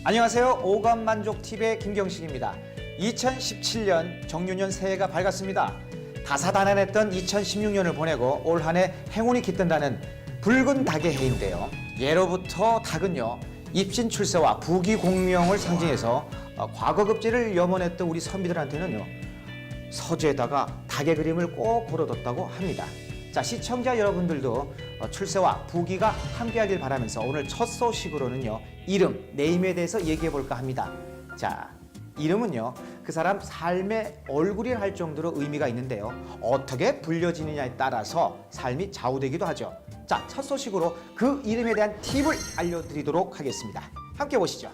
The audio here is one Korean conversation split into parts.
안녕하세요. 오감만족TV의 김경식입니다. 2017년 정유년 새해가 밝았습니다. 다사다난했던 2016년을 보내고 올 한 해 행운이 깃든다는 붉은 닭의 해인데요. 예로부터 닭은요, 입신 출세와 부귀 공명을 상징해서 과거급제를 염원했던 우리 선비들한테는요, 서재에다가 닭의 그림을 꼭 걸어뒀다고 합니다. 자, 시청자 여러분들도 출세와 부귀가 함께하길 바라면서 오늘 첫 소식으로는요, 이름, 네임에 대해서 얘기해 볼까 합니다. 자, 이름은요, 그 사람 삶의 얼굴이라 할 정도로 의미가 있는데요, 어떻게 불려지느냐에 따라서 삶이 좌우되기도 하죠. 자, 첫 소식으로 그 이름에 대한 팁을 알려드리도록 하겠습니다. 함께 보시죠.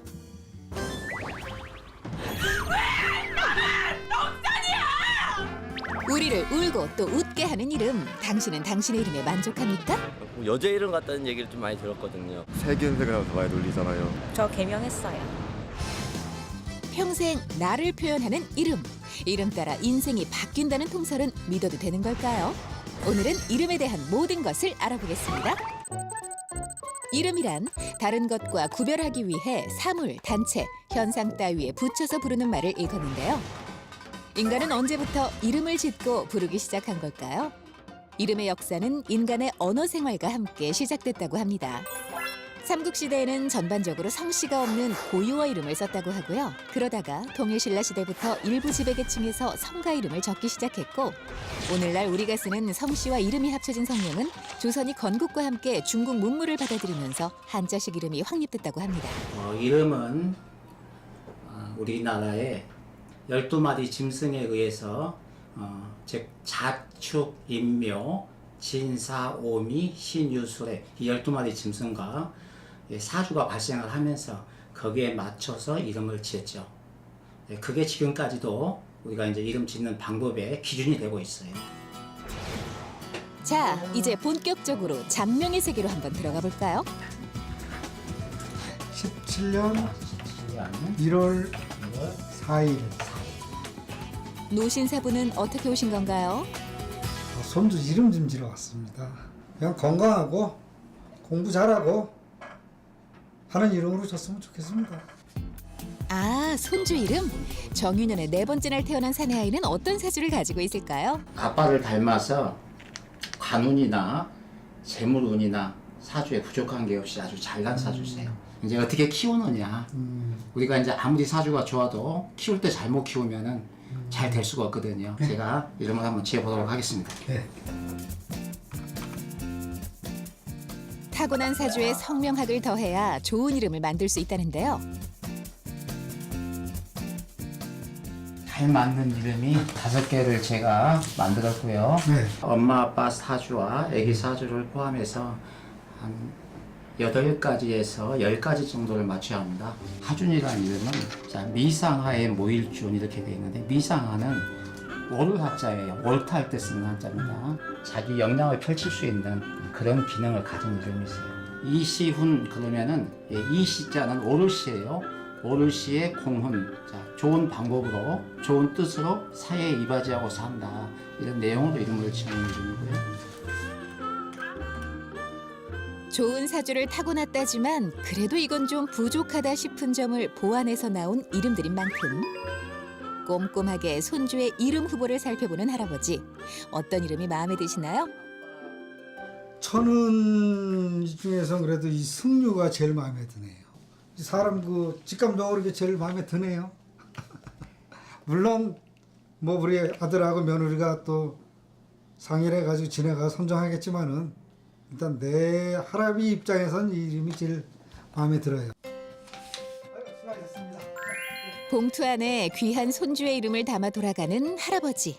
우리를 울고 또 웃게 하는 이름, 당신은 당신의 이름에 만족합니까? 여자 이름 같다는 얘기를 좀 많이 들었거든요. 세견생을 하면서 많이 놀리잖아요. 저 개명했어요. 평생 나를 표현하는 이름. 이름 따라 인생이 바뀐다는 통설은 믿어도 되는 걸까요? 오늘은 이름에 대한 모든 것을 알아보겠습니다. 이름이란 다른 것과 구별하기 위해 사물, 단체, 현상 따위에 붙여서 부르는 말을 일컫는데요. 인간은 언제부터 이름을 짓고 부르기 시작한 걸까요? 이름의 역사는 인간의 언어 생활과 함께 시작됐다고 합니다. 삼국시대에는 전반적으로 성씨가 없는 고유어 이름을 썼다고 하고요. 그러다가 통일신라 시대부터 일부 지배계층에서 성가 이름을 적기 시작했고, 오늘날 우리가 쓰는 성씨와 이름이 합쳐진 성명은 조선이 건국과 함께 중국 문물을 받아들이면서 한자식 이름이 확립됐다고 합니다. 이름은 우리나라의 12마디 짐승에 의해서 즉 자축, 인묘, 진사, 오미, 신유술의 이 12마디 짐승과 사주가 발생을 하면서 거기에 맞춰서 이름을 지었죠. 그게 지금까지도 우리가 이제 이름 짓는 방법의 기준이 되고 있어요. 자, 이제 본격적으로 장명의 세계로 한번 들어가 볼까요? 17년 1월 4일 노신사부는 어떻게 오신 건가요? 손주 이름 좀 지러 왔습니다. 그냥 건강하고 공부 잘하고 하는 이름으로 줬으면 좋겠습니다. 아, 손주 이름? 정유년의 네 번째 날 태어난 사내아이는 어떤 사주를 가지고 있을까요? 아빠를 닮아서 관운이나 재물운이나 사주에 부족한 게 없이 아주 잘난 사주세요. 이제 어떻게 키우느냐. 우리가 이제 아무리 사주가 좋아도 키울 때 잘못 키우면은 잘 될 수가 없거든요. 제가 이름을 한번 지어보도록 하겠습니다. 네. 타고난 사주에 성명학을 더해야 좋은 이름을 만들 수 있다는데요. 잘 맞는 이름이 5개를 제가 만들었고요. 네. 엄마 아빠 사주와 아기 사주를 포함해서 한 8가지에서 10가지 정도를 맞춰야 합니다. 하준이라는 이름은 자, 미상하의 모일준 이렇게 되어 있는데, 미상하는 월을 하자예요. 월타할 때 쓰는 한자입니다. 자기 역량을 펼칠 수 있는 그런 기능을 가진 이름이세요. 이시훈 그러면은 이시자는 오르시예요. 오르시의 공훈, 자, 좋은 방법으로 좋은 뜻으로 사회에 이바지하고 산다, 이런 내용으로 이름을 지은 이름이고요. 좋은 사주를 타고났다지만 그래도 이건 좀 부족하다 싶은 점을 보완해서 나온 이름들인 만큼 꼼꼼하게 손주의 이름 후보를 살펴보는 할아버지. 어떤 이름이 마음에 드시나요? 저는 이 중에서 그래도 이 승류가 제일 마음에 드네요. 이 사람 그 직감적으로 이게 제일 마음에 드네요. 물론 뭐 우리 아들하고 며느리가 또 상의를 해가지고 지내가 선정하겠지만은 일단 내 할아버지 입장에선 이 이름이 제일 마음에 들어요. 수고하셨습니다. 봉투 안에 귀한 손주의 이름을 담아 돌아가는 할아버지.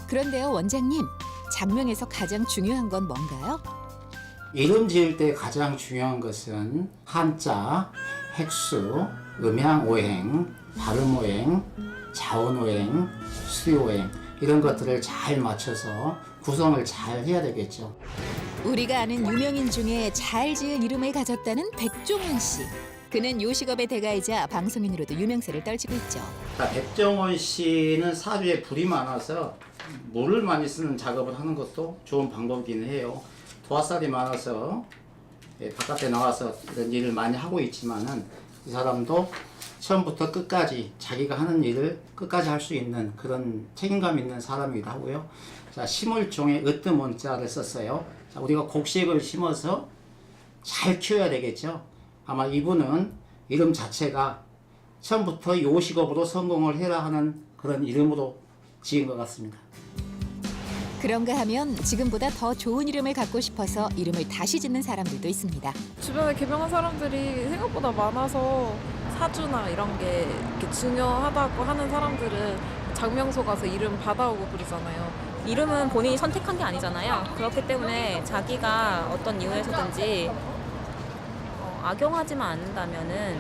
그런데요, 원장님, 장명에서 가장 중요한 건 뭔가요? 이름 지을 때 가장 중요한 것은 한자, 획수, 음양오행, 발음오행, 자音오행, 수요오행, 이런 것들을 잘 맞춰서 구성을 잘 해야 되겠죠. 우리가 아는 유명인 중에 잘 지은 이름을 가졌다는 백종원 씨. 그는 요식업의 대가이자 방송인으로도 유명세를 떨치고 있죠. 백종원 씨는 사주에 불이 많아서 물을 많이 쓰는 작업을 하는 것도 좋은 방법이긴 해요. 도화살이 많아서 바깥에 나와서 이런 일을 많이 하고 있지만은 이 사람도 처음부터 끝까지 자기가 하는 일을 끝까지 할 수 있는 그런 책임감 있는 사람이기도 하고요. 자, 심을종에 으뜸원자를 썼어요. 자, 우리가 곡식을 심어서 잘 키워야 되겠죠. 아마 이분은 이름 자체가 처음부터 요식업으로 성공을 해라 하는 그런 이름으로 지은 것 같습니다. 그런가 하면 지금보다 더 좋은 이름을 갖고 싶어서 이름을 다시 짓는 사람들도 있습니다. 주변에 개명한 사람들이 생각보다 많아서 사주나 이런 게 이렇게 중요하다고 하는 사람들은 장명소 가서 이름 받아오고 그러잖아요. 이름은 본인이 선택한 게 아니잖아요. 그렇기 때문에 자기가 어떤 이유에서든지 악용하지만 않는다면은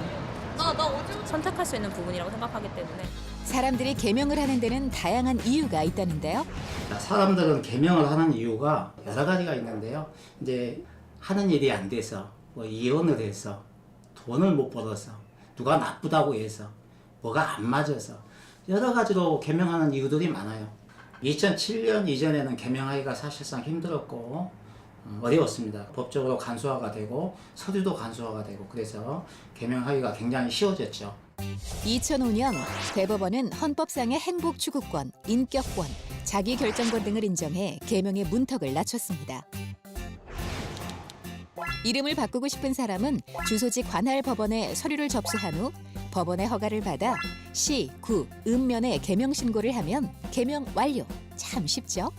선택할 수 있는 부분이라고 생각하기 때문에. 사람들이 개명을 하는 데는 다양한 이유가 있다는데요. 자, 사람들은 개명을 하는 이유가 여러 가지가 있는데요. 이제 하는 일이 안 돼서, 뭐 이혼을 해서, 돈을 못 벌어서, 누가 나쁘다고 해서, 뭐가 안 맞아서 여러 가지로 개명하는 이유들이 많아요. 2007년 이전에는 개명하기가 사실상 힘들었고 어려웠습니다. 법적으로 간소화가 되고 서류도 간소화가 되고 그래서 개명하기가 굉장히 쉬워졌죠. 2005년 대법원은 헌법상의 행복 추구권, 인격권, 자기결정권 등을 인정해 개명의 문턱을 낮췄습니다. 이름을 바꾸고 싶은 사람은 주소지 관할 법원에 서류를 접수한 후 법원의 허가를 받아 시, 구, 읍면에 개명 신고를 하면 개명 완료. 참 쉽죠?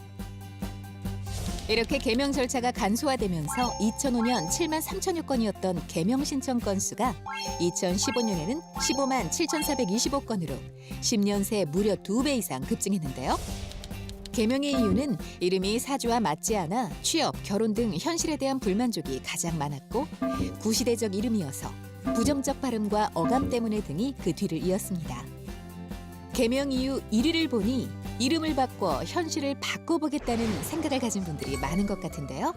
이렇게 개명 절차가 간소화되면서 2005년 7만 3천여 건이었던 개명 신청 건수가 2015년에는 15만 7,425건으로 10년 새 무려 2배 이상 급증했는데요. 개명의 이유는 이름이 사주와 맞지 않아 취업, 결혼 등 현실에 대한 불만족이 가장 많았고 구시대적 이름이어서 부정적 발음과 어감 때문에 등이 그 뒤를 이었습니다. 개명 이후 1위를 보니 이름을 바꿔 현실을 바꿔보겠다는 생각을 가진 분들이 많은 것 같은데요.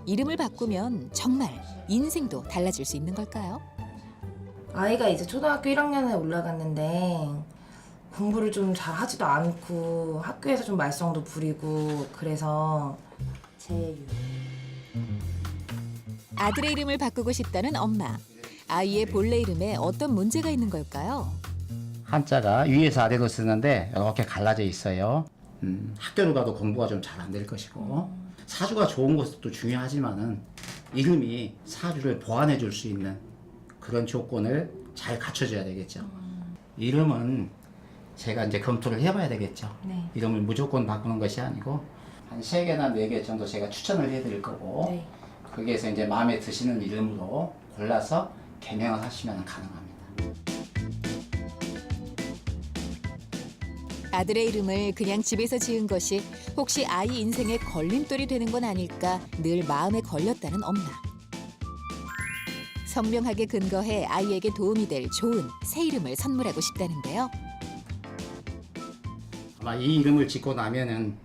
이름을 바꾸면 정말 인생도 달라질 수 있는 걸까요? 아이가 이제 초등학교 1학년에 올라갔는데 공부를 좀 잘 하지도 않고 학교에서 좀 말썽도 부리고 그래서 재유. 아들의 이름을 바꾸고 싶다는 엄마. 아이의 본래 이름에 어떤 문제가 있는 걸까요? 한자가 위에서 아래로 쓰는데 이렇게 갈라져 있어요. 학교를 가도 공부가 좀 잘 안 될 것이고 사주가 좋은 것도 중요하지만은 이름이 사주를 보완해 줄 수 있는 그런 조건을 잘 갖춰줘야 되겠죠. 이름은 제가 이제 검토를 해봐야 되겠죠. 네. 이름을 무조건 바꾸는 것이 아니고 한 3개나 4개 정도 제가 추천을 해드릴 거고 네. 거기에서 이제 마음에 드시는 이름으로 골라서 개명을 하시면 가능합니다. 아들의 이름을 그냥 집에서 지은 것이 혹시 아이 인생에 걸림돌이 되는 건 아닐까 늘 마음에 걸렸다는 엄마. 선명하게 근거해 아이에게 도움이 될 좋은 새 이름을 선물하고 싶다는데요. 아마 이 이름을 짓고 나면은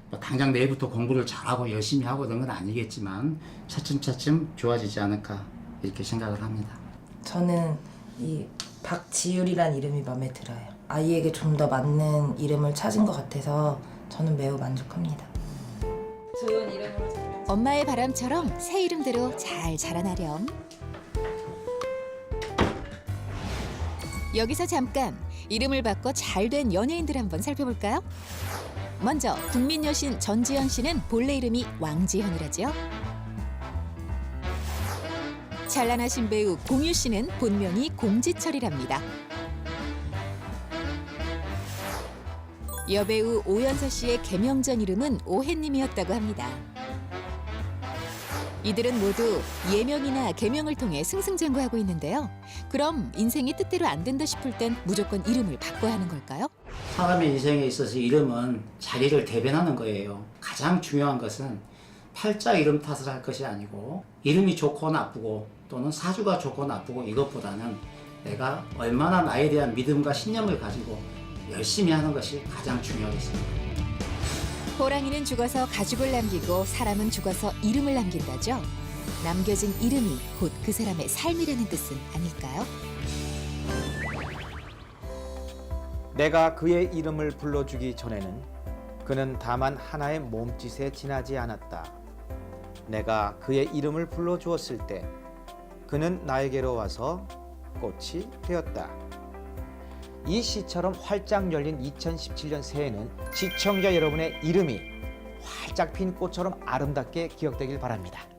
뭐 당장 내일부터 공부를 잘하고 열심히 하고 그런 건 아니겠지만 차츰차츰 좋아지지 않을까 이렇게 생각을 합니다. 저는 이 박지율이란 이름이 마음에 들어요. 아이에게 좀 더 맞는 이름을 찾은 것 같아서 저는 매우 만족합니다. 좋은 이름으로 엄마의 바람처럼 새 이름대로 잘 자라나렴. 여기서 잠깐 이름을 바꿔 잘된 연예인들 한번 살펴볼까요? 먼저 국민 여신 전지현 씨는 본래 이름이 왕지현이라죠. 찬란하신 배우 공유 씨는 본명이 공지철이랍니다. 여배우 오연서 씨의 개명전 이름은 오해님이었다고 합니다. 이들은 모두 예명이나 개명을 통해 승승장구하고 있는데요. 그럼 인생이 뜻대로 안 된다 싶을 땐 무조건 이름을 바꿔야 하는 걸까요? 사람의 인생에 있어서 이름은 자기를 대변하는 거예요. 가장 중요한 것은 팔자 이름 탓을 할 것이 아니고 이름이 좋고 나쁘고 또는 사주가 좋고 나쁘고 이것보다는 내가 얼마나 나에 대한 믿음과 신념을 가지고 열심히 하는 것이 가장 중요하겠습니다. 호랑이는 죽어서 가죽을 남기고 사람은 죽어서 이름을 남긴다죠. 남겨진 이름이 곧 그 사람의 삶이라는 뜻은 아닐까요? 내가 그의 이름을 불러주기 전에는 그는 다만 하나의 몸짓에 지나지 않았다. 내가 그의 이름을 불러주었을 때 그는 나에게로 와서 꽃이 되었다. 이 시처럼 활짝 열린 2017년 새해는 시청자 여러분의 이름이 활짝 핀 꽃처럼 아름답게 기억되길 바랍니다.